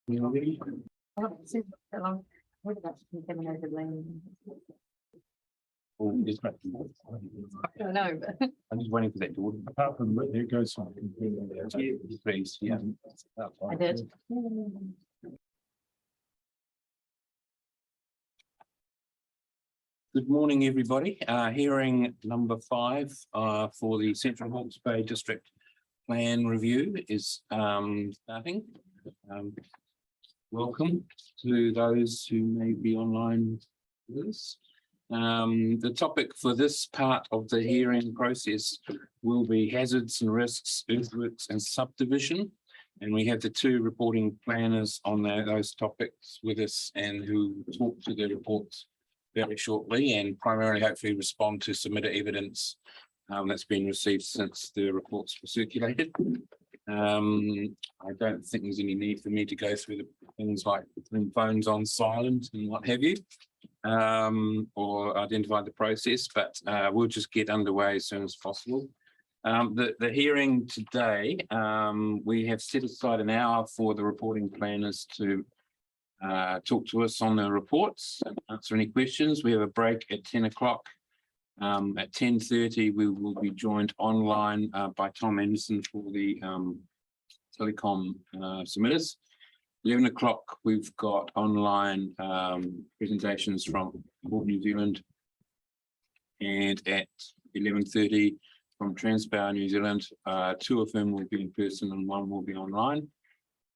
No, but I'm just waiting for that to. Apart from it, it goes on. Please, yeah. I did. Good morning, everybody. Hearing number 5 for the Central Hawke's Bay District Plan Review is starting. Welcome to those who may be online with us. The topic for this part of the hearing process will be hazards and risks, earthworks and subdivision. And we have the 2 reporting planners on those topics with us and who talk to their reports very shortly and primarily hopefully respond to submitted evidence that's been received since the reports were circulated. I don't think there's any need for me to go through the things like putting phones on silent and what have you, or identify the process, but we'll just get underway as soon as possible. The hearing today, we have set aside an hour for the reporting planners to talk to us on the reports and answer any questions. We have a break at 10 o'clock. At 10:30, we will be joined online by Tom Anderson for the telecom submitters. 11 o'clock, we've got online presentations from Port New Zealand, and at 11:30 from Transpower New Zealand, 2 of them will be in person and 1 will be online.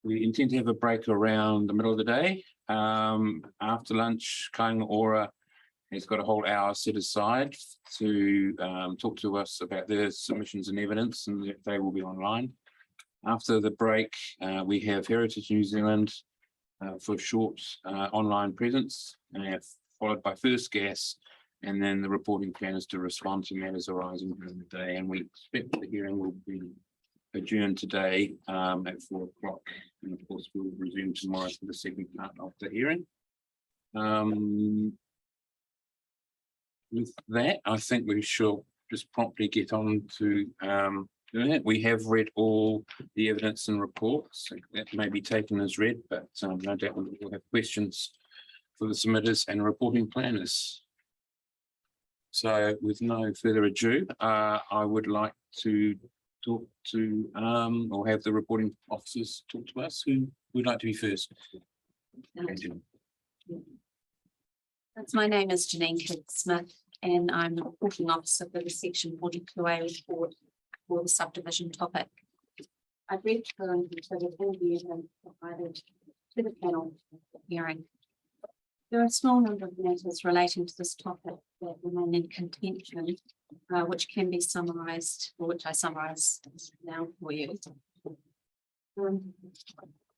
We intend to have a break around the middle of the day. After lunch, Kāinga Ora has got a whole hour set aside to talk to us about their submissions and evidence, and they will be online. After the break, we have Heritage New Zealand for a short online presence, followed by First Gas, and then the reporting planners to respond to matters arising during the day. And we expect the hearing will be adjourned today at 4 o'clock. And of course, we'll resume tomorrow for the second part of the hearing. With that, I think we shall just promptly get on to doing it. We have read all the evidence and reports. That may be taken as read, but no doubt we'll have questions for the submitters and reporting planners. So with no further ado, I would like to talk to or have the reporting officers talk to us. Who would like to be first? My name is Janine Kidd-Smith, and I'm the reporting officer for the Section 42A report for the subdivision topic. I've read through and considered all the evidence provided to the panel hearing. There are a small number of matters relating to this topic that remain in contention, which can be summarised, or which I summarise now for you. In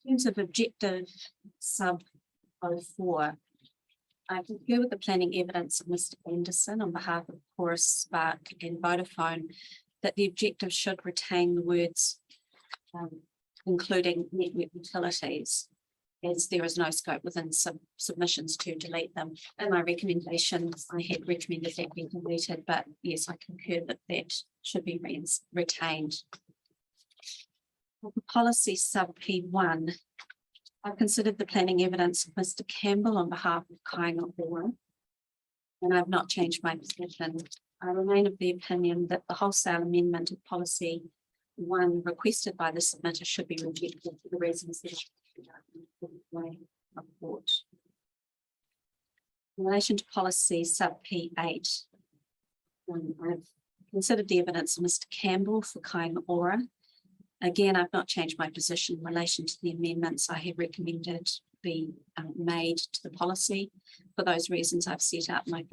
terms of objective sub 04, I concur with the planning evidence of Mr. Anderson on behalf of Chorus, Spark and Vodafone that the objective should retain the words including network utilities, as there is no scope within submissions to delete them. In my recommendations, I had recommended that be deleted, but yes, I concur that that should be retained. For policy sub P1, I've considered the planning evidence of Mr. Campbell on behalf of Kāinga Ora, and I've not changed my position. I remain of the opinion that the wholesale amendment of policy 1 requested by the submitter should be rejected for the reasons that I report. In relation to policy sub P8, I've considered the evidence of Mr. Campbell for Kāinga Ora. Again, I've not changed my position in relation to the amendments I have recommended be made to the policy. For those reasons, I've set out my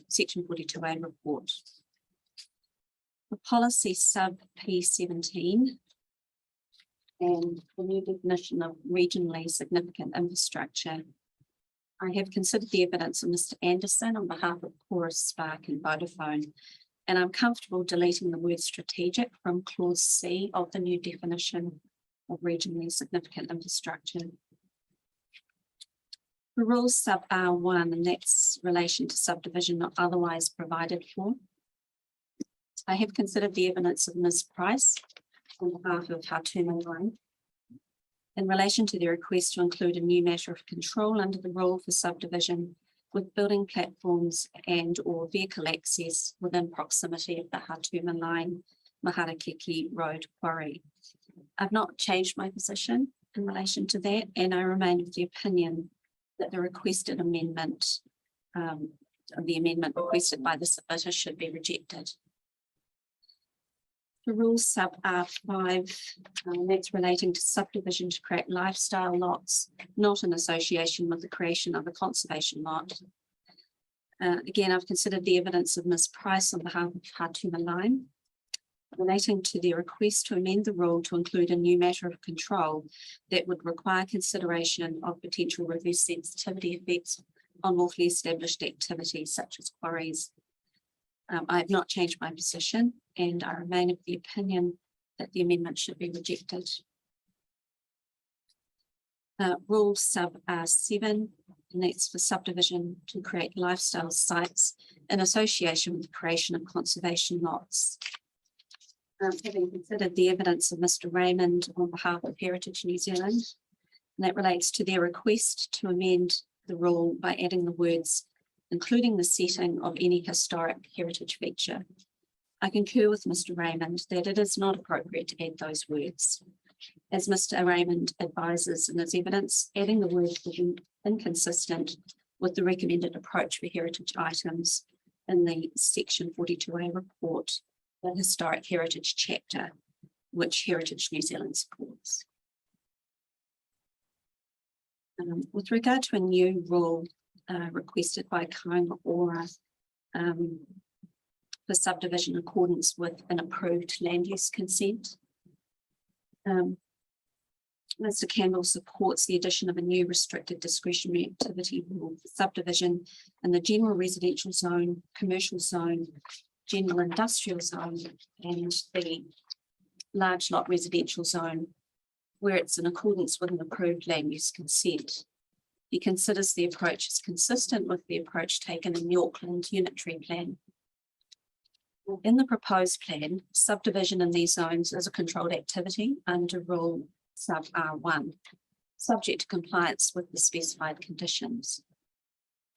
Section 42A report. The policy sub P17 and the new definition of regionally significant infrastructure, I have considered the evidence of Mr. Anderson on behalf of Chorus, Spark and Vodafone, and I'm comfortable deleting the word strategic from clause C of the new definition of regionally significant infrastructure. The rules sub R1, and that's relation to subdivision not otherwise provided for. I have considered the evidence of Ms. Price on behalf of Hatuma Line, in relation to the request to include a new matter of control under the rule for subdivision with building platforms and or vehicle access within proximity of the Hatuma Line Maharakiki Road quarry. I've not changed my position in relation to that, and I remain of the opinion that the requested amendment, the amendment requested by the submitter should be rejected. The rule sub R5, that's relating to subdivision to create lifestyle lots, not in association with the creation of a conservation lot. Again, I've considered the evidence of Ms. Price on behalf of Hatuma Line relating to the request to amend the rule to include a new matter of control that would require consideration of potential reverse sensitivity effects on lawfully established activities such as quarries. I have not changed my position, and I remain of the opinion that the amendment should be rejected. Rule sub R7, and that's for subdivision to create lifestyle sites in association with the creation of conservation lots. Having considered the evidence of Mr. Raymond on behalf of Heritage New Zealand, and that relates to their request to amend the rule by adding the words, including the setting of any historic heritage feature. I concur with Mr. Raymond that it is not appropriate to add those words. As Mr. Raymond advises in his evidence, adding the words would be inconsistent with the recommended approach for heritage items in the section 42A report, the historic heritage chapter, which Heritage New Zealand supports. With regard to a new rule requested by Kainga Ora for subdivision in accordance with an approved land use consent, Mr. Campbell supports the addition of a new restricted discretionary activity rule for subdivision in the general residential zone, commercial zone, general industrial zone, and the large lot residential zone, where it's in accordance with an approved land use consent. He considers the approach as consistent with the approach taken in the Auckland Unitary Plan. In the proposed plan, subdivision in these zones is a controlled activity under rule sub R1, subject to compliance with the specified conditions.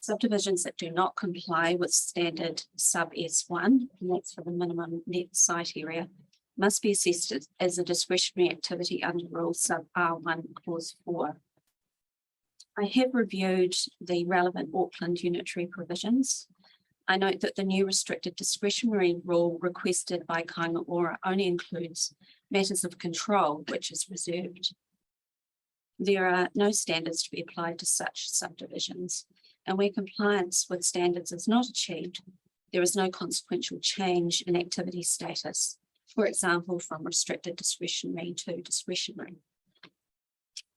Subdivisions that do not comply with standard sub S1, and that's for the minimum net site area, must be assessed as a discretionary activity under rule sub R1 clause 4. I have reviewed the relevant Auckland unitary provisions. I note that the new restricted discretionary rule requested by Kainga Ora only includes matters of control, which is reserved. There are no standards to be applied to such subdivisions, and where compliance with standards is not achieved, there is no consequential change in activity status, for example, from restricted discretionary to discretionary,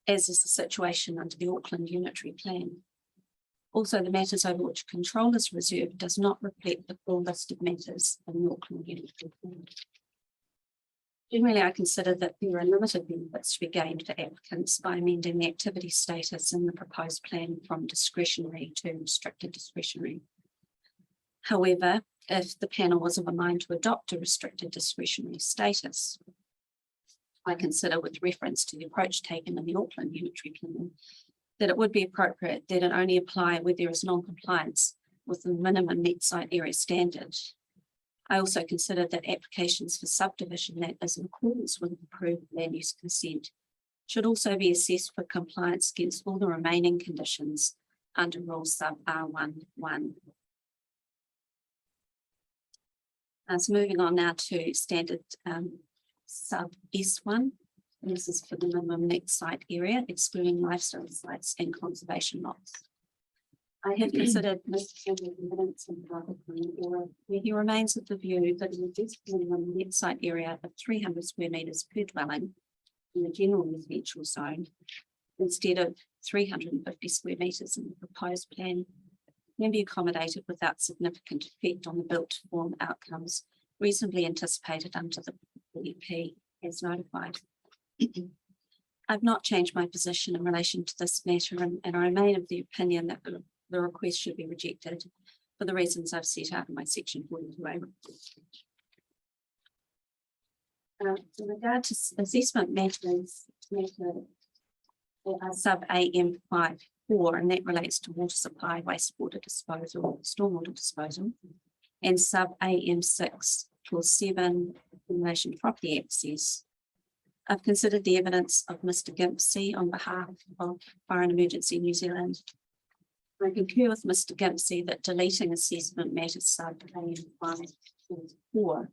as is the situation under the Auckland Unitary Plan. Also, the matters over which control is reserved does not reflect the full list of matters in the Auckland Unitary Plan. Generally, I consider that there are limited benefits to be gained for applicants by amending the activity status in the proposed plan from discretionary to restricted discretionary. However, if the panel was of a mind to adopt a restricted discretionary status, I consider, with reference to the approach taken in the Auckland Unitary Plan, that it would be appropriate that it only apply where there is non-compliance with the minimum net site area standard. I also consider that applications for subdivision that is in accordance with approved land use consent should also be assessed for compliance against all the remaining conditions under rule sub R11. So moving on now to standard sub S1. This is for the minimum net site area, excluding lifestyle sites and conservation lots. I have considered Mr. Campbell's evidence in where he remains of the view that an reduced minimum net site area of 300 square metres per dwelling in the general residential zone, instead of 350 square metres in the proposed plan, can be accommodated without significant effect on the built form outcomes reasonably anticipated under the PEP as notified. I've not changed my position in relation to this matter, and I remain of the opinion that the request should be rejected for the reasons I've set out in my section 42A report. In regard to assessment matters, matter sub AM 5.4, and that relates to water supply, wastewater disposal, stormwater disposal. And sub AM 6 clause 7 in relation to property access. I've considered the evidence of Mr. Gimpsey on behalf of Fire and Emergency New Zealand. I concur with Mr. Gimpsey that deleting assessment matters sub AM 5.4,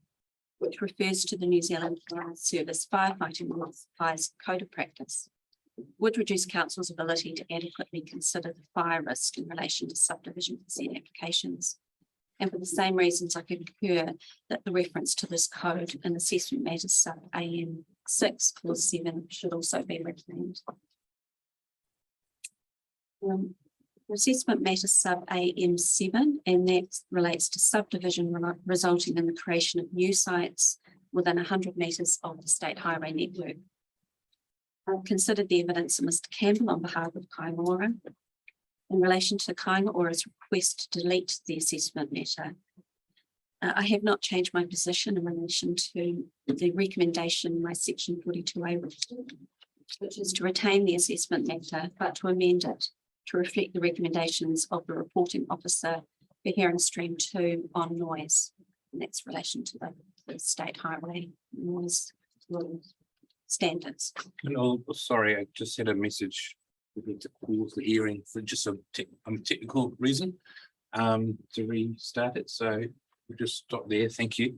which refers to the New Zealand Fire Service firefighting supplies code of practice, would reduce council's ability to adequately consider the fire risk in relation to subdivision consent applications. And for the same reasons, I concur that the reference to this code in assessment matters sub AM 6 clause 7 should also be retained. Assessment matters sub AM 7, and that relates to subdivision resulting in the creation of new sites within 100 metres of the state highway network. I've considered the evidence of Mr. Campbell on behalf of Kāinga Ora in relation to Kāinga Ora's request to delete the assessment matter. I have not changed my position in relation to the recommendation in my section 42A report, which is to retain the assessment matter, but to amend it to reflect the recommendations of the reporting officer for Heron Stream 2 on noise. And that's in relation to the state highway noise rules standards. No, sorry, I just had a message. We need to pause the hearing for just a technical reason to restart it. So we'll just stop there. Thank you.